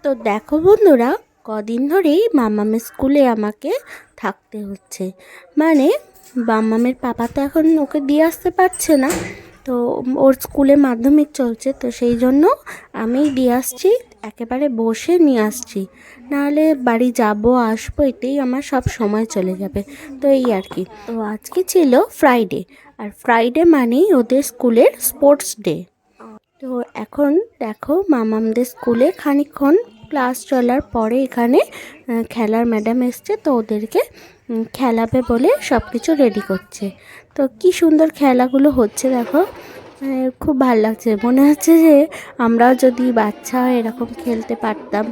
তো দেখো বন্ধুরা, কদিন ধরেই মামামের স্কুলে আমাকে থাকতে হচ্ছে। মানে মামামের পাপা তো এখন ওকে দিয়ে আসতে পারছে না, তো ওর স্কুলে মাধ্যমিক চলছে, তো সেই জন্য আমি দিয়ে আসছি, একেবারে বসে নিয়ে আসছি। নাহলে বাড়ি যাব আসবো, এতেই আমার সব সময় চলে যাবে। তো এই আর কি। তো আজকে ছিল ফ্রাইডে, আর ফ্রাইডে মানেই ওদের স্কুলের স্পোর্টস ডে। তো এখন দেখো, মামামদের স্কুলে খানিকক্ষণ ক্লাস চলার পরে এখানে খেলার ম্যাডাম এসছে, তো ওদেরকে খেলাবে বলে সব কিছু রেডি করছে। তো কি সুন্দর খেলাগুলো হচ্ছে দেখো, খুব ভালো লাগছে। মনে হচ্ছে যে আমরাও যদি বাচ্চা এরকম খেলতে পারতাম।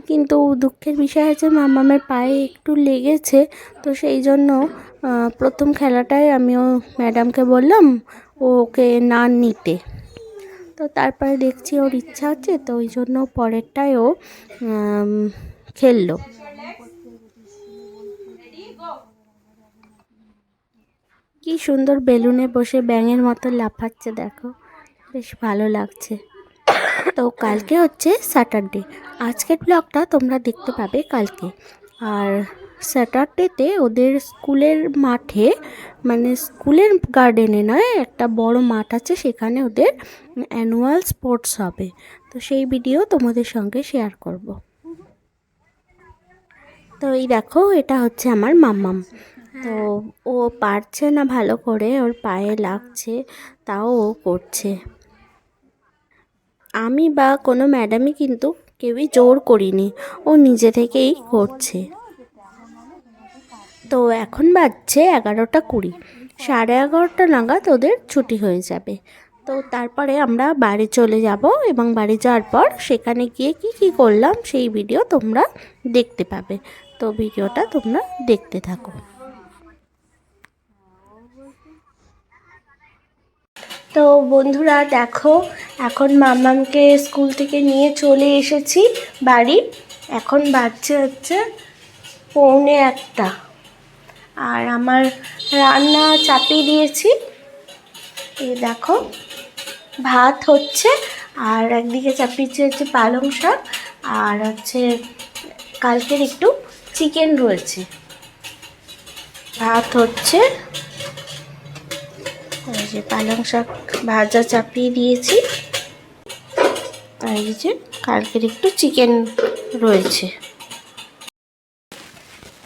কিন্তু দুঃখের বিষয় আছে, মামামের পায়ে একটু লেগেছে, তো সেই জন্য প্রথম খেলাটায় আমিও ম্যাডামকে বললাম ওকে না নিতে। তো তারপরে দেখছি ওর ইচ্ছা হচ্ছে, তো ওই জন্য পরেরটায় ও খেললো। কি সুন্দর বেলুনে বসে ব্যাঙের মতো লাফাচ্ছে দেখো, বেশ ভালো লাগছে। তো কালকে হচ্ছে স্যাটারডে, আজকের ব্লগটা তোমরা দেখতে পাবে কালকে। আর স্যাটারডেতে ওদের স্কুলের মাঠে, মানে স্কুলের গার্ডেনে নয়, একটা বড় মাঠ আছে, সেখানে ওদের অ্যানুয়াল স্পোর্টস হবে। তো সেই ভিডিও তোমাদের সঙ্গে শেয়ার করব। তো এই দেখো, এটা হচ্ছে আমার মাম্মাম। তো ও পারছে না ভালো করে, ওর পায়ে লাগছে, তাও ও করছে। আমি বা কোনো ম্যাডামই কিন্তু কেউই জোর করিনি, ও নিজে থেকেই করছে। তো এখন বাজছে 11:20, 11:30 নাগাদ ওদের ছুটি হয়ে যাবে। তো তারপরে আমরা বাড়ি চলে যাব, এবং বাড়ি যাওয়ার পর সেখানে গিয়ে কি কি করলাম সেই ভিডিও তোমরা দেখতে পাবে। তো ভিডিওটা তোমরা দেখতে থাকো। তো বন্ধুরা দেখো, এখন মামামকে স্কুল থেকে নিয়ে চলে এসেছি বাড়ি। এখন বাজছে হচ্ছে 1:45, আর আমার রান্না চাপিয়ে দিয়েছি। এই দেখো, ভাত হচ্ছে, আর একদিকে চাপিয়েছি হচ্ছে পালং শাক, আর হচ্ছে কালকের একটু চিকেন রয়েছে। ভাত হচ্ছে, এই যে পালং শাক ভাজা চাপিয়ে দিয়েছি, আর এই যে কালকের একটু চিকেন রয়েছে।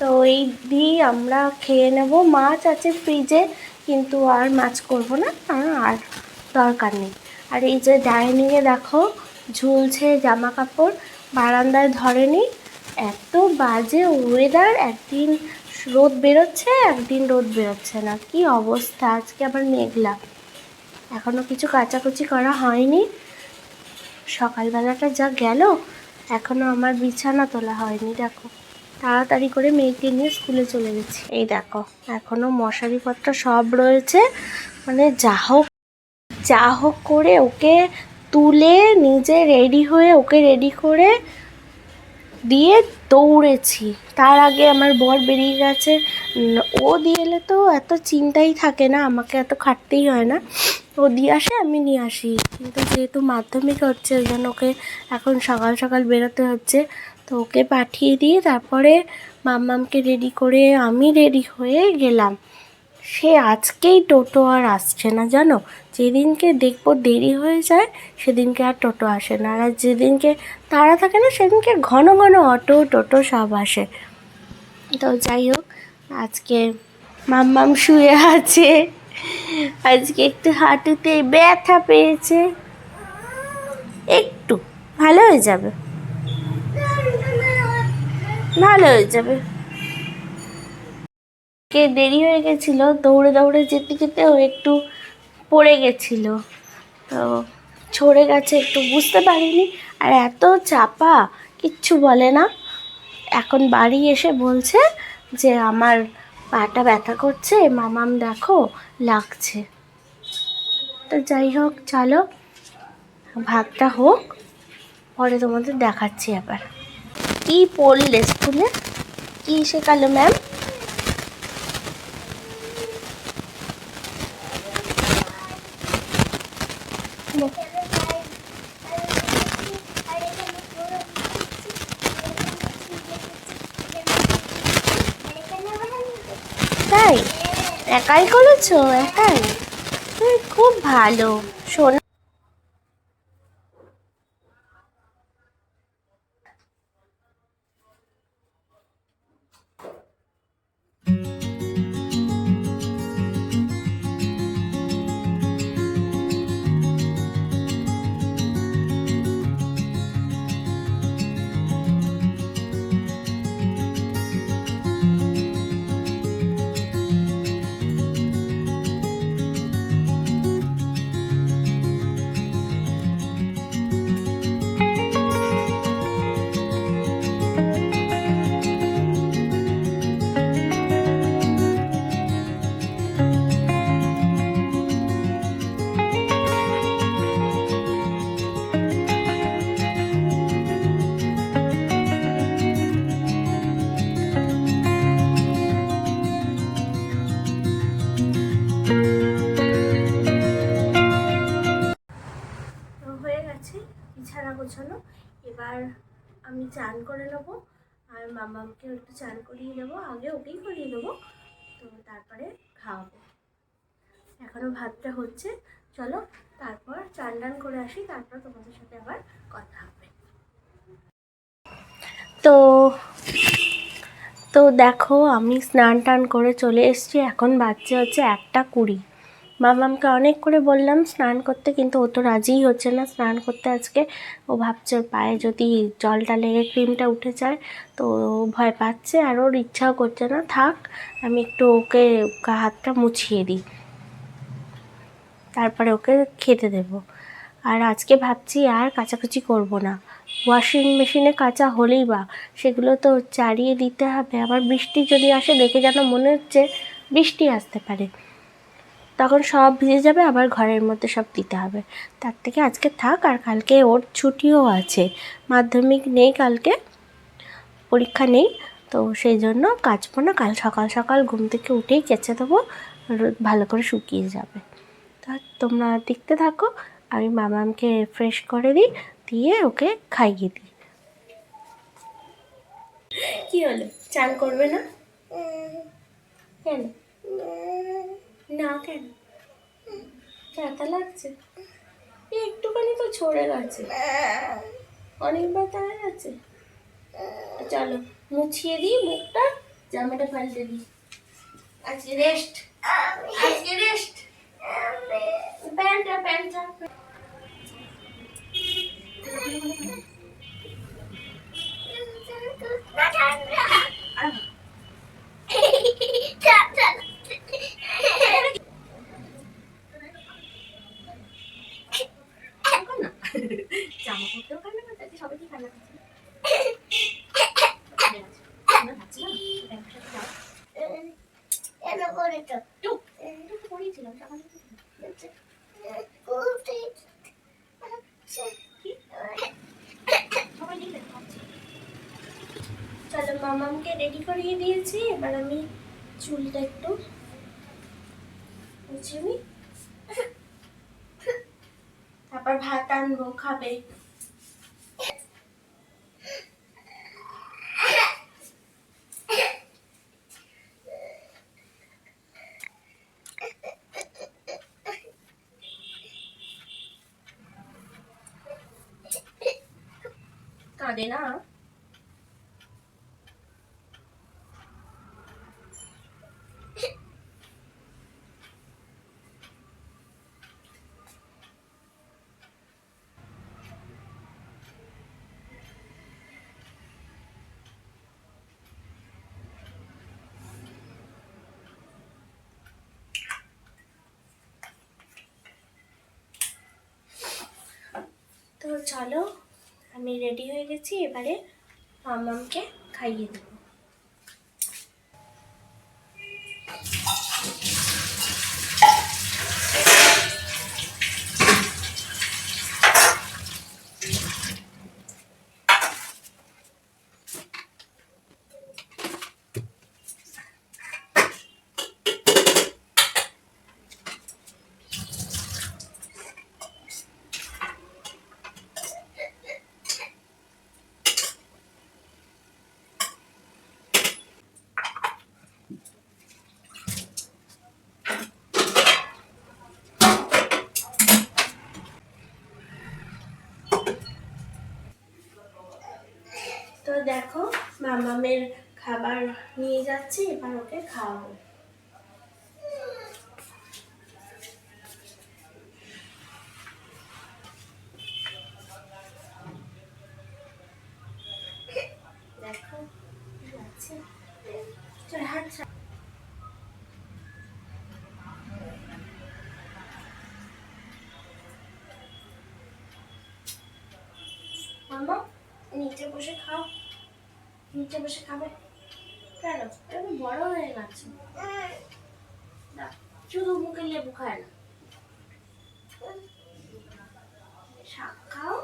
তো এই দিয়ে আমরা খেয়ে নেব। মাছ আছে ফ্রিজে, কিন্তু আর মাছ করব না, আর দরকার নেই। আর এই যে ডাইনিংয়ে দেখো ঝুলছে জামা কাপড়, বারান্দায় ধরেনি। এত বাজে ওয়েদার, একদিন রোদ বেরোচ্ছে, একদিন রোদ বেরোচ্ছে না, কি অবস্থা। আজকে আবার মেঘলা, এখনও কিছু কাচাকুচি করা হয়নি। সকালবেলাটা যা গেল, এখনও আমার বিছানা তোলা হয়নি। দেখো, তাড়াতাড়ি করে মেয়েকে নিয়ে স্কুলে চলে গেছি। এই দেখো, এখনও মশারিপত্র সব রয়েছে, মানে যা হোক করে ওকে তুলে নিজে রেডি হয়ে ওকে রেডি করে দিয়ে দৌড়েছি। তার আগে আমার বর বেরিয়ে গেছে। ও দিয়ে এলে তো এত চিন্তাই থাকে না, আমাকে এত খাটতেই হয় না, ও দিয়ে আসে আমি নিয়ে আসি। কিন্তু যেহেতু মাধ্যমিক হচ্ছে, ওই জন্য ওকে এখন সকাল সকাল বেরোতে হচ্ছে। তো ওকে পাঠিয়ে দিয়ে তারপরে মাম্মামকে রেডি করে আমি রেডি হয়ে গেলাম। সে আজকেই টোটো আর আসছে না জানো, যেদিনকে দেখবো দেরি হয়ে যায় সেদিনকে আর টোটো আসে না, আর যেদিনকে তাড়া থাকে না সেদিনকে ঘন ঘন অটো টোটো সব আসে। তো যাই হোক, আজকে মাম্মাম শুয়ে আছে, আজকে একটু হাঁটুতে ব্যথা পেয়েছে, একটু ভালো হয়ে যাবে, ভালো হয়ে যাবে। কে দেরি হয়ে গেছিলো, দৌড়ে দৌড়ে যেতে যেতে ও একটু পড়ে গেছিল, তো ছড়ে গেছে, একটু বুঝতে পারিনি। আর এত চাপা, কিচ্ছু বলে না। এখন বাড়ি এসে বলছে যে আমার পাটা ব্যথা করছে, মামাম দেখো লাগছে। তো যাই হোক, চলো ভাতটা হোক, পরে তোমাদের দেখাচ্ছি। আবার কি পড়লে স্কুলে, কি শেখালো ম্যাম? একাই করেছো? একাই? খুব ভালো শোনো। হয়ে গেছে বিছানা গোছানো, এবার আমি চান করে নেবো আর মামাকেও একটু চান করিয়ে দেবো, আগে ওকেই করিয়ে দেবো, তো তারপরে খাওয়াবো। এখনো ভাতটা হচ্ছে, চলো তারপর চান টান করে আসি, তারপর তোমাদের সাথে আবার কথা হবে। তো তো দেখো আমি স্নান টান করে চলে এসেছি, এখন বাজছে হচ্ছে 1:20। মামামকে অনেক করে বললাম স্নান করতে, কিন্তু ও তো রাজিই হচ্ছে না স্নান করতে আজকে। ও ভাবছে ওর পায়ে যদি জলটা লেগে ক্রিমটা উঠে যায় তো ভয় পাচ্ছে, আর ওর ইচ্ছাও করছে না। থাক, আমি একটু ওকে হাতটা মুছিয়ে দিই, তারপরে ওকে খেতে দেব। আর আজকে ভাবছি আর কাচাকুচি করব না, ওয়াশিং মেশিনে কাচা হলেই বা সেগুলো তো চালিয়ে দিতে হবে। আবার বৃষ্টি যদি আসে, দেখে যেন মনে হচ্ছে বৃষ্টি আসতে পারে, তখন সব ভিজে যাবে, আবার ঘরের মধ্যে সব দিতে হবে। তার থেকে আজকে থাক। আর কালকে ওর ছুটিও আছে, মাধ্যমিক নেই, কালকে পরীক্ষা নেই, তো সেই জন্য কাচবো না। কাল সকাল সকাল ঘুম থেকে উঠেই কেচে দেবো, ভালো করে শুকিয়ে যাবে। তা তোমরা দেখতে থাকো, আমি মামামকে ফ্রেশ করে দিই, দিয়ে ওকে খাইয়ে দিই। কি হলো, চান করবে না? কেন না, কেন ব্যথা লাগছে? একটুখানি তো ছড়ে গেছে, অনেক ব্যথা হয়ে গেছে। চলো মুছিয়ে দিই মুখটা, জামাটা পাল্টে দিই। আজকে রেস্ট, আজকে রেস্ট। প্যান্টটা জামা পড়তেও কান্না করতে, সবাই কি কান্না করছে? পড়িয়েছিলাম সকালে। চলো মামামকে রেডি করিয়ে দিয়েছি, এবার আমি চুলটা একটু মুছে নিই, তারপর ভাত আনবো, খাবে। কাঁদে না? তো চলো আমি রেডি হয়ে গেছি, এবারে মামামকে খাইয়ে দেবো। দেখো মামামের খাবার নিয়ে যাচ্ছি, এবার ওকে খাওয়াবো। দেখো যাচ্ছে, চল হাত ছাড়। মামা নিচে বসে খাও, নিচে বসে খাবে কেন? এটা বড় হয়ে গেছে, শুধু মুখে লেবু খায় না, শাক খাও।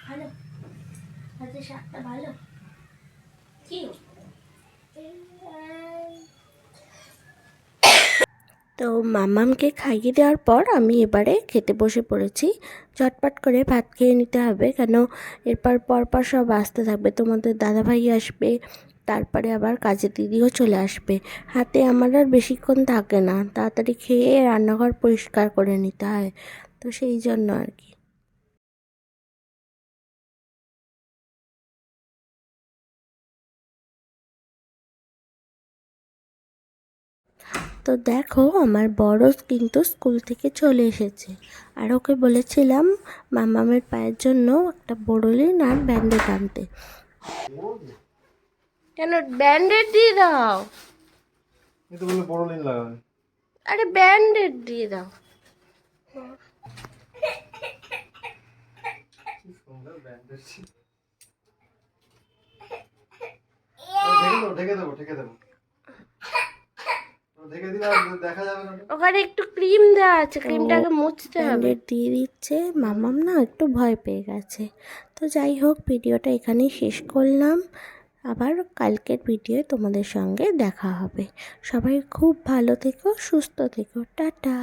ভালো আজকে শাকটা ভালো কি? তো মামামকে খাইয়ে দেওয়ার পর আমি এবারে খেতে বসে পড়েছি। চটপট করে ভাত খেয়ে নিতে হবে, কেন এরপর পরপর সব আসতে থাকবে। তোমাদের দাদাভাই আসবে, তারপরে আবার কাজের দিদিও চলে আসবে। হাতে আমার আর বেশিক্ষণ থাকে না, তাড়াতাড়ি খেয়ে রান্নাঘর পরিষ্কার করে নিতে হয়, তো সেই জন্য আর কি। তো দেখো আমার বড় কিন্তু স্কুল থেকে চলে এসেছে, আর ওকে বলেছিলাম মামামের পায়ের জন্য একটা বোরোলিন আর ব্যান্ডেড আনতে। কেন ব্যান্ডেড দিয়ে দাও? এটা বলে বোরোলিন লাগাবে। আরে ব্যান্ডেড দিয়ে দাও। কি সুন্দর ব্যান্ডেজ। ঢেকে দেবো ঢেকে দিলে আর দেখা যাবে না। ওখানে একটু ক্রিম দেওয়া আছে, ক্রিমটাকে মুছতে হবে। ব্যান্ডেড দিয়ে দিচ্ছে, মামাম না একটু ভয় পেয়ে গেছে। তো যাই হোক, ভিডিওটা এখানেই শেষ করলাম। আবার কালকের ভিডিও তোমাদের সঙ্গে দেখা হবে। সবাই খুব ভালো থেকো, সুস্থ থেকো, টাটা।